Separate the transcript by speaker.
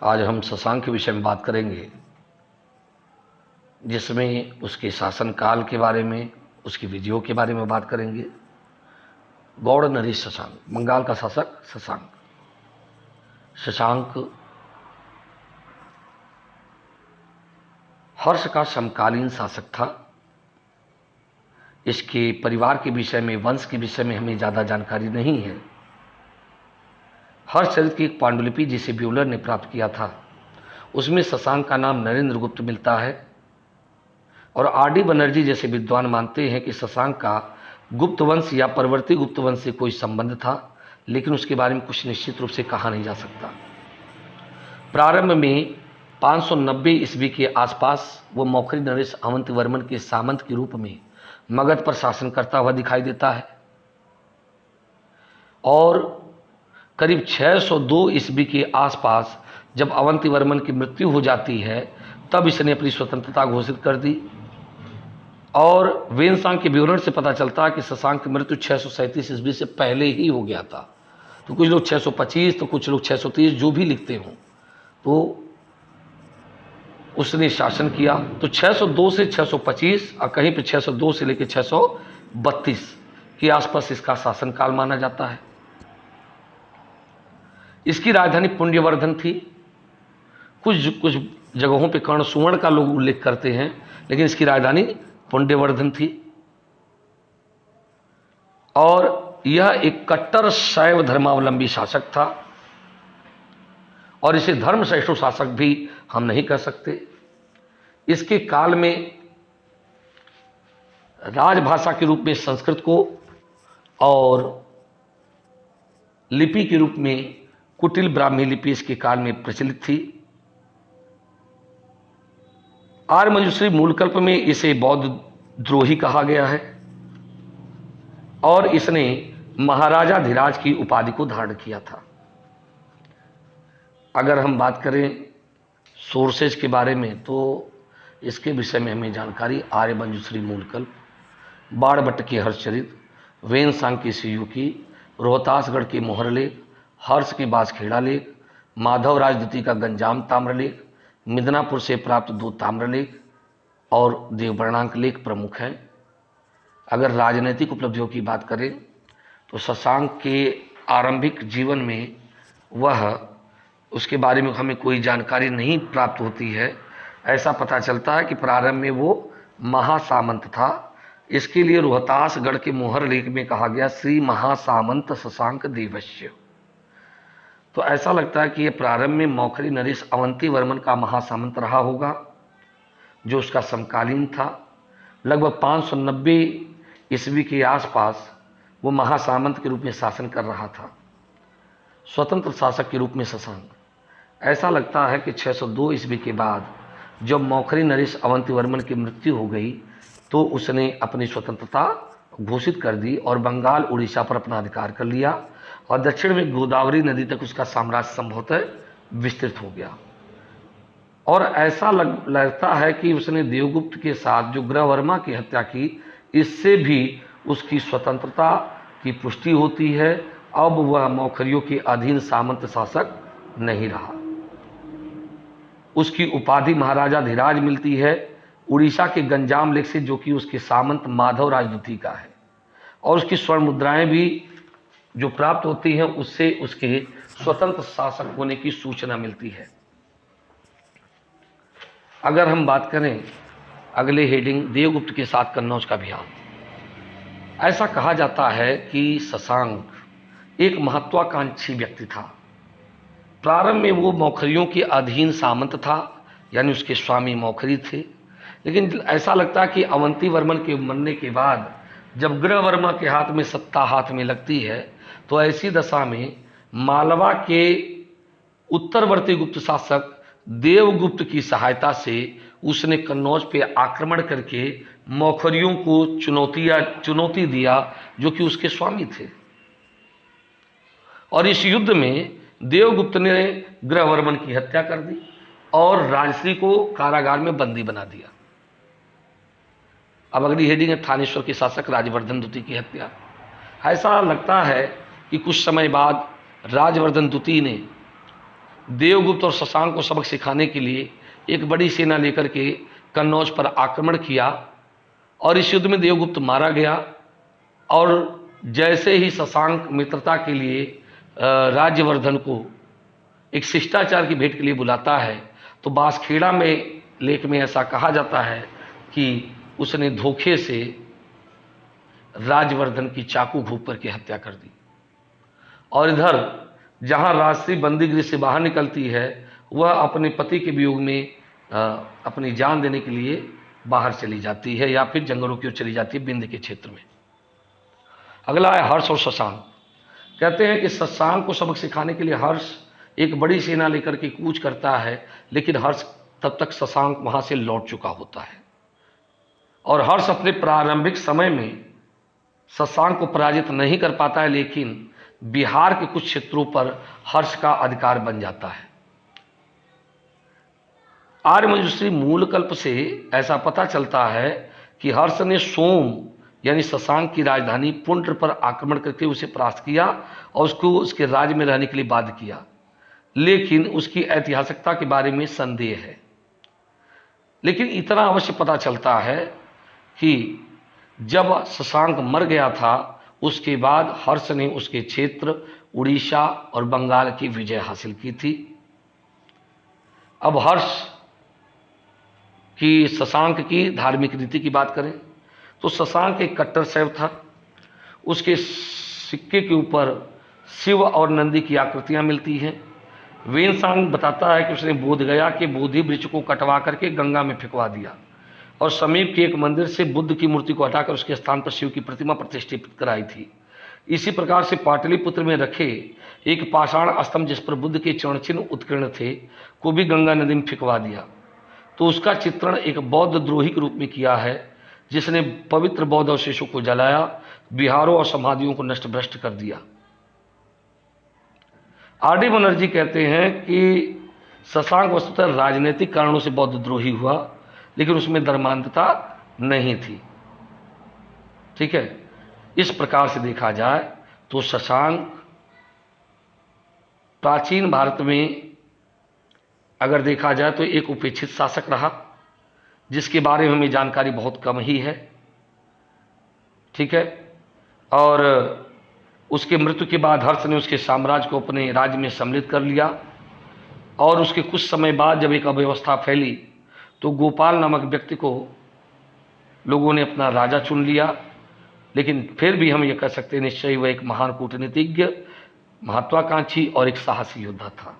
Speaker 1: आज हम शशांक के विषय में बात करेंगे, जिसमें उसके शासनकाल के बारे में, उसकी विजयों के बारे में बात करेंगे। गौड़ नरेश शशांक, बंगाल का शासक शशांक। शशांक हर्ष का समकालीन शासक था। इसके परिवार के विषय में, वंश के विषय में हमें ज़्यादा जानकारी नहीं है। हर्षचरित की एक पांडुलिपि जिसे ब्यूलर ने प्राप्त किया था, उसमें शशांक का नाम नरेंद्र गुप्त मिलता है। और आर.डी. बनर्जी जैसे विद्वान मानते हैं कि शशांक का गुप्त वंश या परवर्ती गुप्त वंश से कोई संबंध था, लेकिन उसके बारे में कुछ निश्चित रूप से कहा नहीं जा सकता। प्रारंभ में 590 ईस्वी के आसपास वो मौखरी नरेश अवंतीवर्मन के सामंत के रूप में मगध पर शासन करता हुआ दिखाई देता है। और करीब 602 ईस्वी के आसपास जब अवंतीवर्मन की मृत्यु हो जाती है, तब इसने अपनी स्वतंत्रता घोषित कर दी। और वेनसांग के विवरण से पता चलता है कि शशांक की मृत्यु 637 ईस्वी से पहले ही हो गया था। तो कुछ लोग 625, तो कुछ लोग 630, जो भी लिखते हों, तो उसने शासन किया। तो 602 से 625 और कहीं पे 602 से लेकर 632 के आसपास इसका शासनकाल माना जाता है। इसकी राजधानी पुंड्यवर्धन थी। कुछ जगहों पे कर्ण सुवर्ण का लोग उल्लेख करते हैं, लेकिन इसकी राजधानी पुंड्यवर्धन थी। और यह एक कट्टर शैव धर्मावलंबी शासक था, और इसे धर्म सहिष्णु शासक भी हम नहीं कह सकते। इसके काल में राजभाषा के रूप में संस्कृत को और लिपि के रूप में कुटिल ब्राह्मी लिपि इसके काल में प्रचलित थी। आर्यमंजूश्री मूलकल्प में इसे बौद्ध द्रोही कहा गया है, और इसने महाराजा धीराज की उपाधि को धारण किया था। अगर हम बात करें सोर्सेज के बारे में, तो इसके विषय में हमें जानकारी आर्यमंजूश्री मूलकल्प, बाणभट्ट के हर्षचरित, वेनसांग की सियुकी, रोहतासगढ़ के मोहरलेख, हर्ष के बांसखेड़ा लेख, माधव राजद्वितीय का गंजाम ताम्रलेख, मिदनापुर से प्राप्त 2 ताम्रलेख और देववर्णांक लेख प्रमुख हैं। अगर राजनीतिक उपलब्धियों की बात करें, तो शशांक के आरंभिक जीवन में उसके बारे में हमें कोई जानकारी नहीं प्राप्त होती है। ऐसा पता चलता है कि प्रारंभ में वो महासामंत था। इसके लिए रोहतासगढ़ के मोहर लेख में कहा गया श्री महासामंत शशांक देवस्य। तो ऐसा लगता है कि ये प्रारंभ में मौखरी नरेश अवंतीवर्मन का महासामंत रहा होगा, जो उसका समकालीन था। लगभग 590 ईस्वी के आसपास वो महासामंत के रूप में शासन कर रहा था, स्वतंत्र शासक के रूप में शशांक। ऐसा लगता है कि 602 ईस्वी के बाद जब मौखरी नरेश अवंतीवर्मन की मृत्यु हो गई, तो उसने अपनी स्वतंत्रता घोषित कर दी और बंगाल उड़ीसा पर अपना अधिकार कर लिया, और दक्षिण में गोदावरी नदी तक उसका साम्राज्य संभवतः विस्तृत हो गया। और ऐसा लगता है कि उसने देवगुप्त के साथ जो ग्रहवर्मा की हत्या की, इससे भी उसकी स्वतंत्रता की पुष्टि होती है। अब वह मौखरियों के अधीन सामंत शासक नहीं रहा। उसकी उपाधि महाराजा धीराज मिलती है उड़ीसा के गंजाम लेख से, जो कि उसके सामंत माधव राजद्वितीय का है। और उसकी स्वर्ण मुद्राएं भी जो प्राप्त होती हैं, उससे उसके स्वतंत्र शासक होने की सूचना मिलती है। अगर हम बात करें अगले हेडिंग, देवगुप्त के साथ कन्नौज का अभियान। ऐसा कहा जाता है कि शशांक एक महत्वाकांक्षी व्यक्ति था। प्रारंभ में वो मौखरियों के अधीन सामंत था, यानी उसके स्वामी मौखरी थे। लेकिन ऐसा लगता है कि अवंतीवर्मन के मरने के बाद जब ग्रहवर्मा के हाथ में सत्ता हाथ में लगती है, तो ऐसी दशा में मालवा के उत्तरवर्ती गुप्त शासक देवगुप्त की सहायता से उसने कन्नौज पे आक्रमण करके मौखरियों को चुनौती दिया, जो कि उसके स्वामी थे। और इस युद्ध में देवगुप्त ने ग्रहवर्मन की हत्या कर दी और राजश्री को कारागार में बंदी बना दिया। अब अगली हेडिंग है थानेश्वर के शासक राजवर्धन द्वितीय की हत्या। ऐसा लगता है कि कुछ समय बाद राजवर्धन द्वितीय ने देवगुप्त और शशांक को सबक सिखाने के लिए एक बड़ी सेना लेकर के कन्नौज पर आक्रमण किया और इस युद्ध में देवगुप्त मारा गया। और जैसे ही शशांक मित्रता के लिए राज्यवर्धन को एक शिष्टाचार की भेंट के लिए बुलाता है, तो बांसखेड़ा में लेख में ऐसा कहा जाता है कि उसने धोखे से राज्यवर्धन की चाकू घोंप करके हत्या कर दी। और इधर जहां राजश्री बंदीगृह से बाहर निकलती है, वह अपने पति के वियोग में अपनी जान देने के लिए बाहर चली जाती है या फिर जंगलों की ओर चली जाती है, बिंद के क्षेत्र में। अगला है हर्ष और शशांक। कहते हैं कि शशांक को सबक सिखाने के लिए हर्ष एक बड़ी सेना लेकर के कूच करता है, लेकिन हर्ष तब तक शशांक वहां से लौट चुका होता है। और हर्ष अपने प्रारंभिक समय में शशांक को पराजित नहीं कर पाता है, लेकिन बिहार के कुछ क्षेत्रों पर हर्ष का अधिकार बन जाता है। आर्यमंजूश्री मूलकल्प से ऐसा पता चलता है कि हर्ष ने सोम यानी शशांक की राजधानी पुंड्र पर आक्रमण करके उसे परास्त किया और उसको उसके राज्य में रहने के लिए बाध्य किया, लेकिन उसकी ऐतिहासिकता के बारे में संदेह है। लेकिन इतना अवश्य पता चलता है कि जब शशांक मर गया था, उसके बाद हर्ष ने उसके क्षेत्र उड़ीसा और बंगाल की विजय हासिल की थी। अब हर्ष की शशांक की धार्मिक रीति की बात करें तो शशांक एक कट्टर शैव था। उसके सिक्के के ऊपर शिव और नंदी की आकृतियां मिलती हैं। वेनसांग बताता है कि उसने बोधगया के बोधि वृक्ष को कटवा करके गंगा में फेंकवा दिया और समीप के एक मंदिर से बुद्ध की मूर्ति को हटाकर उसके स्थान पर शिव की प्रतिमा प्रतिष्ठित कराई थी। इसी प्रकार से पाटलिपुत्र में रखे एक पाषाण स्तंभ जिस पर बुद्ध के चरण चिन्ह उत्कीर्ण थे को भी गंगा नदी में फेंकवा दिया। तो उसका चित्रण एक बौद्ध द्रोही के रूप में किया है, जिसने पवित्र बौद्ध अवशेषों को जलाया, विहारों और समाधियों को नष्ट भ्रष्ट कर दिया। आर डी बनर्जी कहते हैं कि शशांक वस्तुतः राजनीतिक कारणों से बौद्ध द्रोही हुआ, लेकिन उसमें धर्मांधता नहीं थी। ठीक है, इस प्रकार से देखा जाए तो शशांक प्राचीन भारत में अगर देखा जाए तो एक उपेक्षित शासक रहा, जिसके बारे में हमें जानकारी बहुत कम ही है। ठीक है, और उसके मृत्यु के बाद हर्ष ने उसके साम्राज्य को अपने राज्य में सम्मिलित कर लिया और उसके कुछ समय बाद जब एक अव्यवस्था फैली तो गोपाल नामक व्यक्ति को लोगों ने अपना राजा चुन लिया। लेकिन फिर भी हम ये कह सकते हैं निश्चय वह एक महान कूटनीतिज्ञ, महत्वाकांक्षी और एक साहसी योद्धा था।